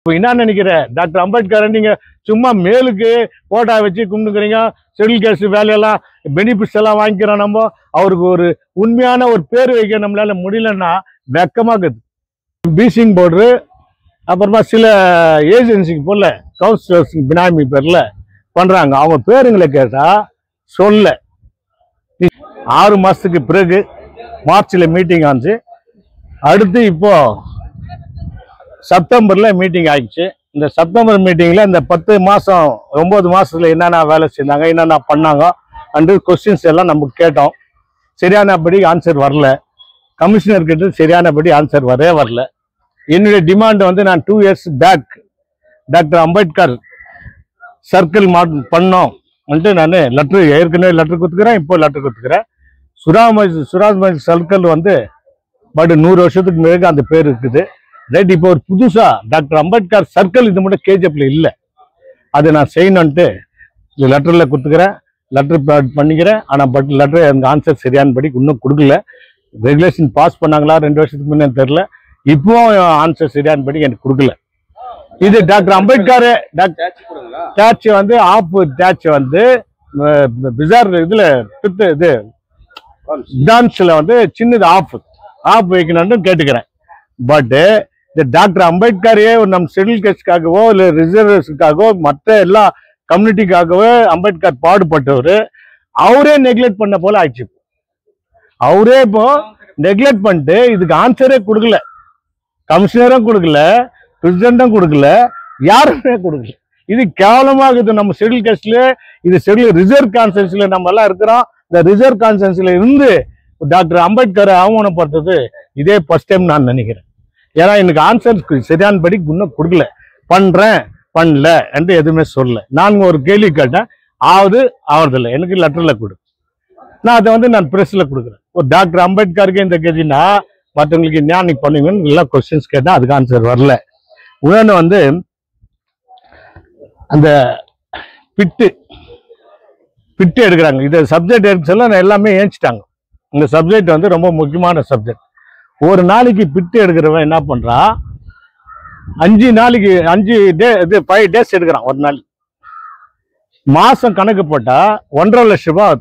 இப்போ என்ன நினைக்கிற டாக்டர் அம்பேத்கர் நீங்க சும்மா மேலுக்கு போட்டா வச்சு கும்பிட்டுக்கிறீங்க. ஷெட்யூல் கேஸ்ட் வேலையெல்லாம் பெனிஃபிட்ஸ் எல்லாம் வாங்கிக்கிறோம். நம்ம அவருக்கு ஒரு உண்மையான ஒரு பேர் வைக்க நம்மளால முடியலன்னா வெக்கமாக்குது. பீசிங் போர்டு அப்புறமா சில ஏஜென்சிக்கு போல கவுன்சிலர்ஸ் பினாமி பேர்ல பண்றாங்க. அவங்க பேருங்களை கேட்டா சொல்ல 6 மாசத்துக்கு பிறகு மார்ச்ல மீட்டிங் ஆச்சு. அடுத்து இப்போ செப்டம்பர்ல மீட்டிங் ஆயிடுச்சு. இந்த செப்டம்பர் மீட்டிங்ல இந்த 10 மாசம் 9 மாசத்துல என்னென்ன வேலை செஞ்சாங்க, என்னென்ன பண்ணாங்க அண்டு கொஸ்டின்ஸ் எல்லாம் நம்ம கேட்டோம். சரியானபடி ஆன்சர் வரல. கமிஷனர் கிட்ட சரியானபடி ஆன்சர் வரல. என்னுடைய டிமாண்ட் வந்து நான் 2 years back doctor Ambedkar circle பண்ணோம் நான் லெட்டர் ஏற்கனவே லெட்டர் கொடுத்துக்கிறேன். இப்போ லெட்டர் கொடுத்துக்கிறேன். சுராஜ் சர்க்கிள் வந்து பட் 100 வருஷத்துக்கு மேலே அந்த பேர் இருக்குது. ரைட், இப்போ ஒரு புதுசா டாக்டர் அம்பேத்கர் சர்க்கிள் இது மட்டும் கேஜப்ல இல்லை. அதை நான் செய்யணும்ட்டு லெட்டர்ல கொடுத்துக்கிறேன். லெட்டர் பண்ணிக்கிறேன். ஆனா பட் லெட்டர் எனக்கு ஆன்சர் சரியானபடி இன்னும் கொடுக்கல. ரெகுலேஷன் பாஸ் பண்ணாங்களா 2 வருஷத்துக்கு முன்னே தெரியல. இப்போ ஆன்சர் சரியானபடி எனக்கு கொடுக்கல. இது டாக்டர் அம்பேத்கர் டேட்ச் வந்து ஆப் டேட்ச் வந்து பிசார் இதுல இது டான்ஸ்ல வந்து சின்னது ஆப் வைக்கணும்னு கேட்டுக்கிறேன். பட் இந்த டாக்டர் அம்பேத்கரையே நம்ம ஷெட்யூல் கேஸ்ட்காகவோ இல்லை ரிசர்வேஷனுக்காகவோ மற்ற எல்லா கம்யூனிட்டிக்காகவோ அம்பேத்கர் பாடுபட்டவர் அவரே நெக்லெக்ட் பண்ண போல ஆயிடுச்சு. அவரே இப்போ நெக்லெக்ட் பண்ணிட்டு இதுக்கு ஆன்சரே கொடுக்கல. கமிஷனரும் கொடுக்கல, பிரசிடென்டும் கொடுக்கல, யாருமே கொடுக்கல. இது கேவலமாகுது. நம்ம ஷெட்யூல் கேஸ்ட்ல இது ஷெட்யூல் ரிசர்வ் கான்ஃபரன்ஸ்ல நம்ம எல்லாம் இருக்கிறோம். இந்த ரிசர்வ் கான்ஃபரன்ஸ்ல இருந்து டாக்டர் அம்பேத்கரை அவமானப்படுத்துறது இதே ஃபர்ஸ்ட் டைம் நான் நினைக்கிறேன். ஏன்னா எனக்கு ஆன்சர் சரியானபடி இன்னும் கொடுக்கல. பண்றேன் பண்ணல என்று எதுவுமே சொல்லல. நான் ஒரு கேள்வி கேட்டேன், ஆவதில்லை, எனக்கு லெட்டர்ல கொடு. நான் அதை வந்து நான் பிரஸ்ல கொடுக்குறேன். ஒரு டாக்டர் அம்பேத்கருக்கு இந்த கேள்வினா மற்றவங்களுக்கு ஞானிக்கு பண்ணுவீங்கன்னு எல்லா கொஸ்டின்ஸ் கேட்டேன். அதுக்கு ஆன்சர் வரல. உடனே வந்து அந்த பிட்டு எடுக்கிறாங்க. இதை சப்ஜெக்ட் எடுக்க சொல்ல எல்லாமே ஏஞ்சிட்டாங்க. இந்த சப்ஜெக்ட் வந்து ரொம்ப முக்கியமான சப்ஜெக்ட். ஒரு நாளைக்கு பிட்டு எடுக்கிறவன் என்ன பண்றான், 5 நாளைக்கு 5 டேஸ் எடுக்கிறான். ஒரு நாள் மாசம் கணக்கு போட்டா 1.5 லட்சம் ரூபாய்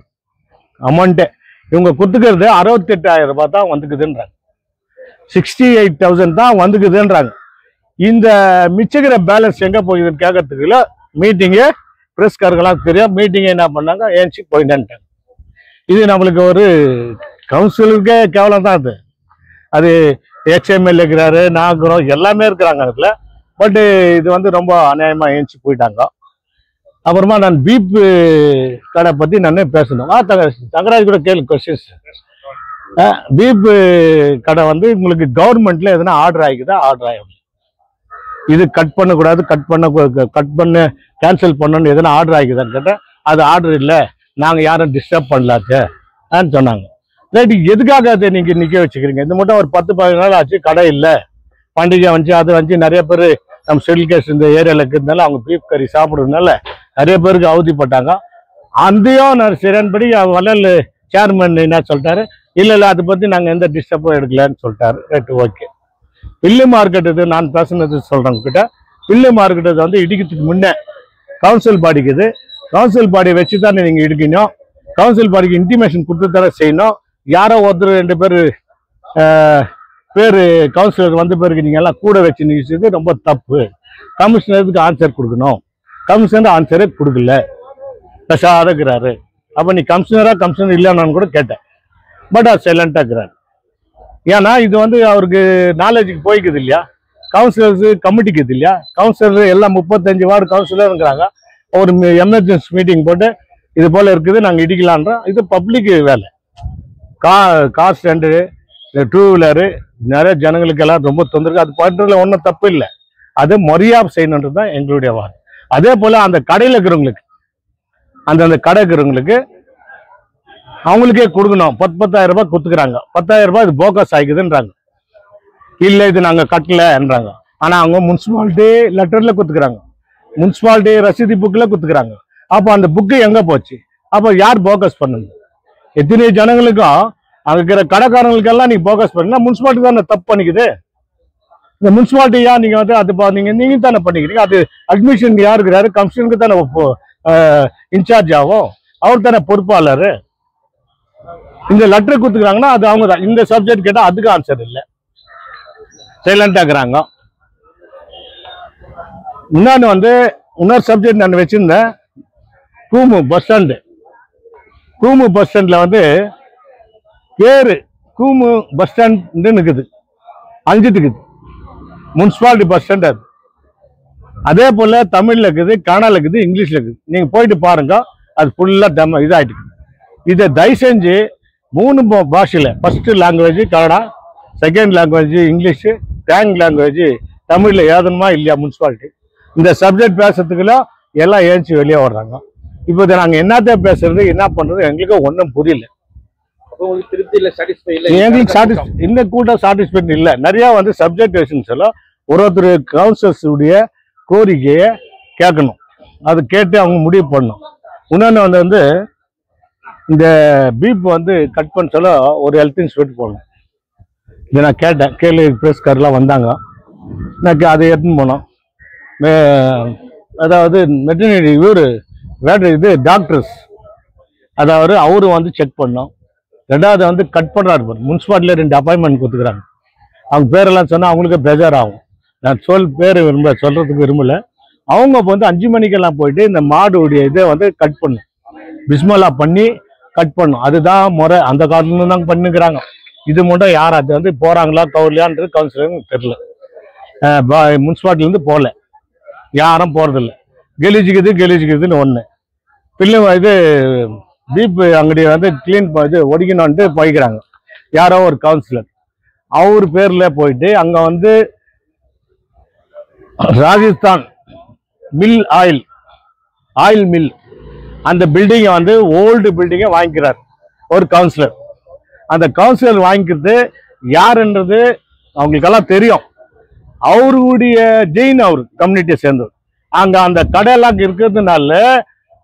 அமௌண்ட்டு. இவங்க கொடுத்துக்கிறது 68,000 ரூபாய் தான் வந்துக்குதுன்றாங்க. 68,000 தான் வந்துக்குதுன்றாங்க. இந்த மிச்சக்கிற பேலன்ஸ் எங்க போகுதுன்னு கேட்கறதுக்குள்ள மீட்டிங்கு பிரஸ்காரங்களாம் தெரியும். மீட்டிங்கை என்ன பண்ணாங்க, ஏன்ச்சி போயிட்டான்ட்டாங்க. இது நம்மளுக்கு ஒரு கவுன்சிலருக்கே கேவலம் தான். அது HML இருக்கிறாரு, நாகரம் எல்லாமே இருக்கிறாங்க அதுல. பட் இது வந்து ரொம்ப அநியாயமா ஏஞ்சி போயிட்டாங்க. அப்புறமா நான் பீப் கடை பத்தி நான் பேசணும். தங்கராஜ் கூட கேள்வி கொஸ்டின்ஸ். பீப் கடை வந்து உங்களுக்கு கவர்மெண்ட்ல எதுனா ஆர்டர் ஆகிக்குதா? ஆர்டர் ஆகும். இது கட் பண்ணக்கூடாது, கட் பண்ண கேன்சல் பண்ணணும்னு எதுனா ஆர்டர் ஆகிக்குதான்னு கேட்டேன். அது ஆர்டர் இல்லை, நாங்கள் யாரும் டிஸ்டர்ப் பண்ணலாச்சேன்னு சொன்னாங்க. ரைட்டு, எதுக்காக அதை நீங்கள் நிற்க வச்சுக்கிறீங்க? இது மட்டும் ஒரு 10-15 நாள் ஆச்சு, கடை இல்லை, பண்டிகை வந்துச்சு, அது வந்துச்சு. நிறைய பேர் நம்ம ஷெட்யூல் கேஸ்ட் இந்த ஏரியாவில் இருக்கிறதுனால அவங்க பீஃப் கறி சாப்பிட்றதுனால நிறைய பேருக்கு அவதிப்பட்டாங்க. அதையும் நான் சரியானபடி வள்ளல் சேர்மன் என்ன சொல்லிட்டாரு, இல்லை அதை பற்றி நாங்கள் எந்த டிஸ்டர்பும் எடுக்கலன்னு சொல்லிட்டாரு. Right, okay. பில்லு மார்க்கெட் இது நான் பேசுனது சொல்கிறவங்க கிட்ட, பில்லு மார்க்கெட் வந்து இடிக்கிறதுக்கு முன்னே கவுன்சில் பாடிக்குது. கவுன்சில் பாடியை வச்சு தானே நீங்கள் இடிக்கணும். கவுன்சில் பாடிக்கு இன்டிமேஷன் கொடுத்து தர செய்யணும். யாரோ ஒருத்தர் 2 பேர் கவுன்சிலர் வந்த பிறகு நீங்கள் எல்லாம் கூட வச்சு நிற்கிறது ரொம்ப தப்பு. கமிஷனருக்கு ஆன்சர் கொடுக்கணும். கமிஷனர் ஆன்சரே கொடுக்கல, பெஷாக இருக்கிறாரு. அப்போ நீ கமிஷனர் இல்லைன்னு கூட கேட்டேன். பட் அது சைலண்டாக இருக்கிறாரு. ஏன்னா இது வந்து அவருக்கு நாலேஜுக்கு போய்க்குது இல்லையா, கவுன்சிலர்ஸ் கமிட்டிக்கு இது இல்லையா. கவுன்சிலர் எல்லாம் 35 வார்டு கவுன்சிலர் இருக்கிறாங்க. ஒரு எமர்ஜென்சி மீட்டிங் போட்டு இது போல இருக்குது, நாங்கள் இடிக்கலான்றோம். இது பப்ளிக் வேலை. கார் ஸ்டாண்டு, 2 வீலரு நிறைய ஜனங்களுக்கு எல்லாம் ரொம்ப தொந்தரவு. அது பண்ணுறதுல ஒன்றும் தப்பு இல்லை. அது முறையாக செய்யணுன்றது தான் எங்களுடைய வார்டு. அதே போல் அந்த கடையில் இருக்கிறவங்களுக்கு, அந்த கடை இருக்கிறவங்களுக்கு அவங்களுக்கே கொடுக்கணும். 10,000 ரூபாய் கொடுத்துக்கிறாங்க. 10,000 ரூபாய் இது போக்கஸ் ஆகிக்குதுன்றாங்க. இல்லை இது நாங்கள் கட்டலைன்றாங்க. ஆனால் அவங்க முனிசிபாலிட்டி லெட்டரில் கொடுத்துக்கிறாங்க, முனிசிபாலிட்டி ரசீது புக்கில் கொடுத்துக்கிறாங்க. அப்போ அந்த புக்கு எங்கே போச்சு? அப்போ யார் போக்கஸ் பண்ணுங்க? எத்தனை ஜனங்களுக்கும் அங்கே இருக்கிற கடைக்காரங்களுக்கெல்லாம் நீ போக்கஸ் பண்ணா முனிசிபாலிட்டி தான் தப்பு பண்ணிக்குது. இந்த முனிசிபாலிட்டியா நீங்க வந்து அது நீங்க தானே பண்ணிக்கிறீங்க. அது அட்மிஷன் யார் இருக்கிறாரு? கமிஷனுக்கு தானே இன்சார்ஜ் ஆகும். அவர் தானே பொறுப்பாளர். இந்த லெட்டர் கொடுத்துக்கிறாங்கன்னா அது அவங்க தான். இந்த சப்ஜெக்ட் கேட்டா அதுக்கு ஆன்சர் இல்லை, சைலண்டா இருக்கிறாங்க. இன்னொரு சப்ஜெக்ட் நான் வச்சிருந்தேன். கூமு பஸ் ஸ்டாண்டு. கூமு பஸ் ஸ்டாண்ட்ல வந்து பேரு கூமு பஸ் ஸ்டாண்ட் இருக்குது, அழிஞ்சிட்டு இருக்குது. முனிசிபாலிட்டி பஸ் ஸ்டாண்ட் அது. அதே போல தமிழ்ல இருக்குது, கன்னடால இருக்குது, இங்கிலீஷ்ல இருக்குது. நீங்க போயிட்டு பாருங்க, அது ஃபுல்லா இதாயிட்டு. இதை தயவு செஞ்சு 3 பாஷையில, first language Kannada, second language English, third language தமிழ்ல ஏதணுமா இல்லையா முனிசிபாலிட்டி. இந்த சப்ஜெக்ட் பேசுறதுக்குள்ள எல்லாம் ஏஞ்சி வெளியே வர்றாங்க. இப்போ நாங்க என்னத்த பேசுறது, என்ன பண்றது, எங்களுக்கு ஒன்றும் புரியல. எங்களுக்கு இந்த கூட்டம் சாட்டிஸ்ஃபைட் இல்லை. நிறைய வந்து சப்ஜெக்ட் வைஷன்ஸ் எல்லாம் ஒருத்தர் கவுன்சிலர்ஸ் உடைய கோரிக்கையை கேட்கணும். அது கேட்டு அவங்க முடிவு பண்ணணும். இன்னொன்று வந்து இந்த பீப் வந்து கட் பண்ண சொல்ல ஒரு ஹெல்த் இன்ஸ்பெக்டர் போகணும். இதை நான் கேட்டேன். கேள்வி பிரஸ்காரெலாம் வந்தாங்க. எனக்கு அதை எடுத்துன்னு போனோம். அதாவது வெட்டரினரி இது டாக்டர்ஸ், அதாவது அவரு வந்து செக் பண்ணோம். ரெண்டாவது வந்து கட் பண்ணுறாரு. முனிசிபாலிட்டியில் 2 அப்பாயின்மெண்ட் கொடுத்துக்கிறாங்க. அவங்க பேரெல்லாம் சொன்னால் அவங்களுக்கு பெஜார் ஆகும். நான் பேர் சொல்றதுக்கு விரும்பல. அவங்க வந்து 5 மணிக்கெல்லாம் போயிட்டு இந்த மாடுடைய இதை வந்து கட் பண்ணும், பிஸ்மலா பண்ணி கட் பண்ணும். அதுதான் முறை. அந்த காலத்துல தான் பண்ணிக்கிறாங்க. இது மட்டும் யார் அது வந்து போறாங்களா கவுர்லையான்றது கவுன்சிலருக்கு தெரியல. முனிசிபாலிட்டிலேருந்து போகல, யாரும் போறதில்லை. கெலிஜிக்குதுன்னு ஒன்று பிள்ளை இது பீப் அங்கடி வந்து கிளீன் இது ஒடிக்கணும்ட்டு போய்க்கிறாங்க. யாரோ ஒரு கவுன்சிலர் அவர் பேர்ல போயிட்டு அங்க வந்து ராஜஸ்தான் மில் ஆயில் மில் அந்த பில்டிங்கை வந்து ஓல்டு பில்டிங்கை வாங்கிக்கிறார் ஒரு கவுன்சிலர். அந்த கவுன்சிலர் வாங்கிக்கிறது யாருன்றது அவங்களுக்கெல்லாம் தெரியும். அவருடைய ஜெயின், அவர் கம்யூனிட்டியை சேர்ந்தவர். அங்க அந்த கடையெல்லாம் இருக்கிறதுனால,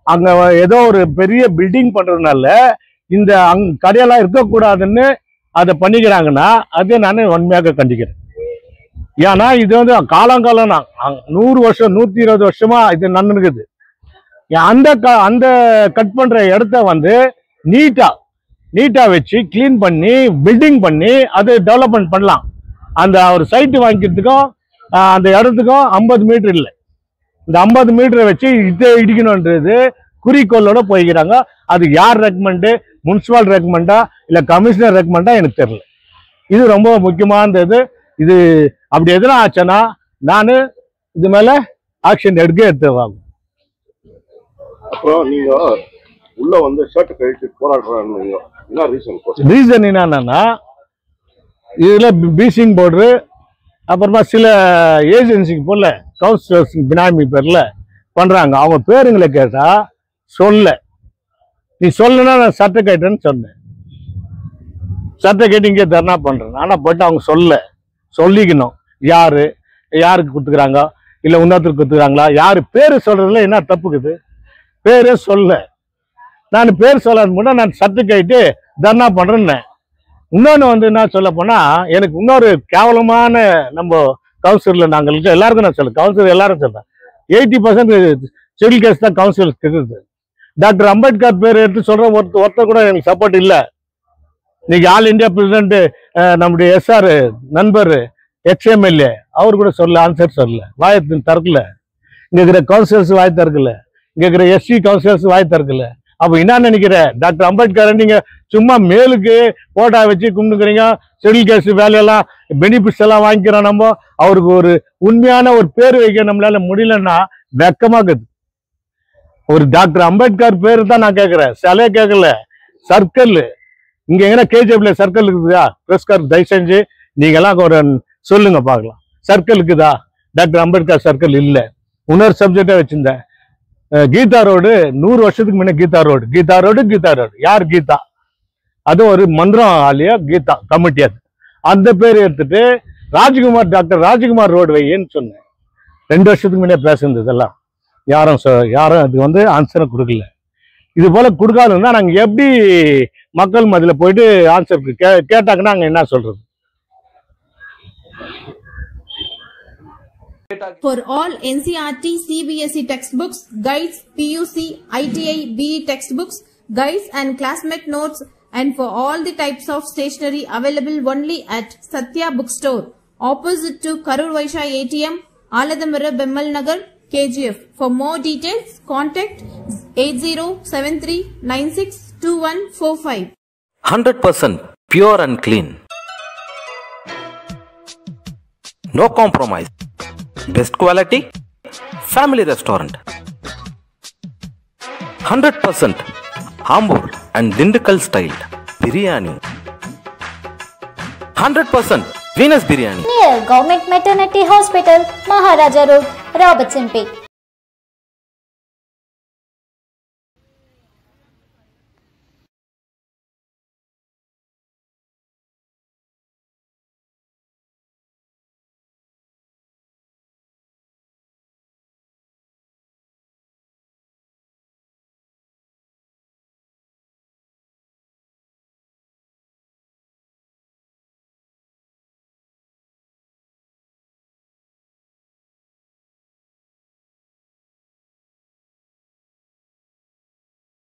அங்க ஏதோ ஒரு பெரிய பில்டிங் பண்றதுனால இந்த கடையெல்லாம் இருக்கக்கூடாதுன்னு அதை பண்ணிக்கிறாங்கன்னா அதை நான் உண்மையாக கண்டிக்கிறேன். ஏன்னா இது வந்து காலங்காலம் 100 வருஷம் 120 வருஷமா இது நடந்துருக்குது. அந்த கட் பண்ற இடத்த வந்து நீட்டா வச்சு கிளீன் பண்ணி பில்டிங் பண்ணி அது டெவலப்மெண்ட் பண்ணலாம். அந்த ஒரு சைட்டு வாங்கிக்கிறதுக்கும் அந்த இடத்துக்கும் 50 மீட்டர் இல்லை. இந்த 50 மீட்டரை வச்சு இதை இடிக்கணும்ன்றது குறிக்கோளோட போய்க்கிறாங்க. அது யார் ரெக்கமெண்டு, முனிசிபல் ரெக்கமெண்டா இல்ல கமிஷனர் ரெக்கமெண்டா எனக்கு தெரியல. இது ரொம்ப முக்கியமானது. இது அப்படி எதுனா ஆச்சுன்னா நான் இது மேல ஆக்ஷன் எடுத்துவாங்க. அப்புறம் நீங்க உள்ள வந்து ஷர்ட் கழிச்சு போராடுறாங்க. என்ன ரீசன் என்னன்னா இதுல பீசிங் போர்டு, அப்புறமா சில ஏஜென்சிக்கு போல கவுன்சிலர்ஸ் பினாமி பேர்ல பண்றாங்க. அவங்க பேருங்களை கேட்டா நீ சொல்லனா நான் சட்டை கேட்டேன்னு சொன்னேன். சட்டை கேட்டு இங்கே தர்ணா பண்றேன். ஆனா போயிட்டு அவங்க சொல்லிக்கணும் யாருக்கு கொடுத்துக்கிறாங்க, இல்ல இன்னொருத்தருக்கு கொடுத்துக்கிறாங்களா, யாரு பேரு சொல்றதுல என்ன தப்புக்குது? பேரே நான் பேர் சொல்லாத முன்னா நான் சட்டை கேட்டு தர்ணா பண்றேன்னு. இன்னொன்னு வந்து என்ன சொல்ல போனா, எனக்கு இன்னொரு கேவலமான நம்ம கவுன்சிலர்ல நாங்களுக்கு எல்லாருக்கும் நான் சொல்ல கவுன்சிலர் எல்லாரும் சொல்றேன் 80% சிவில் கேஸ் தான் கவுன்சிலர் இருக்குது. டாக்டர் அம்பேத்கர் பேர் எடுத்து சொல்ற ஒருத்தர் கூட எனக்கு சப்போர்ட் இல்லை. இன்னைக்கு ஆல் இந்தியா பிரசிடென்ட் நம்முடைய SR நண்பர் XMLA அவர் கூட ஆன்சர் சொல்லல, வாய் திறக்கல. இங்க இருக்கிற கவுன்சிலர்ஸ் வாய் திறக்கல, இங்க இருக்கிற SC கவுன்சிலர்ஸ் வாய் திறக்கல. அப்ப என்ன நினைக்கிற, டாக்டர் அம்பேத்கர் நீங்க சும்மா மேலுக்கு போட்டா வச்சு கும்பிடுக்கிறீங்க, ஷெட்யூல் கேஸ்ட் வேலையெல்லாம் பெனிஃபிட்ஸ் எல்லாம் வாங்கிக்கிறோம். நம்ம அவருக்கு ஒரு உண்மையான ஒரு பேர் வைக்க நம்மளால முடியலன்னா வெக்கமாக்குது. ஒரு டாக்டர் அம்பேத்கர் பேரு தான் நான் கேட்கிறேன், சிலையை கேட்கல. சர்க்கிள் இங்க எங்கன்னா KJP சர்க்கிள் இருக்குதா? பிரஸ்கார் தயவு செஞ்சு நீங்க எல்லாம் ஒரு சொல்லுங்க பார்க்கலாம். சர்க்கிள் இருக்குதா? டாக்டர் அம்பேத்கர் சர்க்கிள் இல்லை. இன்னொரு சப்ஜெக்டா வச்சிருந்தேன். கீதா ரோடு 100 வருஷத்துக்கு முன்ன கீதா ரோடு யார் கீதா? அது ஒரு மந்திரம் ஆலியா கீதா கமிட்டி. அந்த பேர் எடுத்துட்டு டாக்டர் ராஜ்குமார் ரோடு வையன்னு சொன்னேன். 2 வருஷத்துக்கு முன்னே பேசுனது. இதெல்லாம் யாரும் அதுக்கு வந்து ஆன்சரை கொடுக்கல. இது போல கொடுக்காதுன்னா நாங்க எப்படி மக்கள் மத்தியில போயிட்டு ஆன்சர் கேட்டாங்கன்னா அங்க என்ன சொல்றது? For all NCERT, CBSE textbooks, guides, PUC, ITI, BE textbooks, guides and classmate notes, and for all the types of stationery available only at Satya Bookstore, opposite to Karur Vaishya ATM, Aladamara, Bemmal Nagar, KGF. For more details, contact 8073962145. 100% pure and clean. No compromise. Best quality. Family restaurant. 100% Ambur and Dindigul style biryani. 100% Venus biryani. Near Government Maternity Hospital, Maharaja Road, Robertson Bay.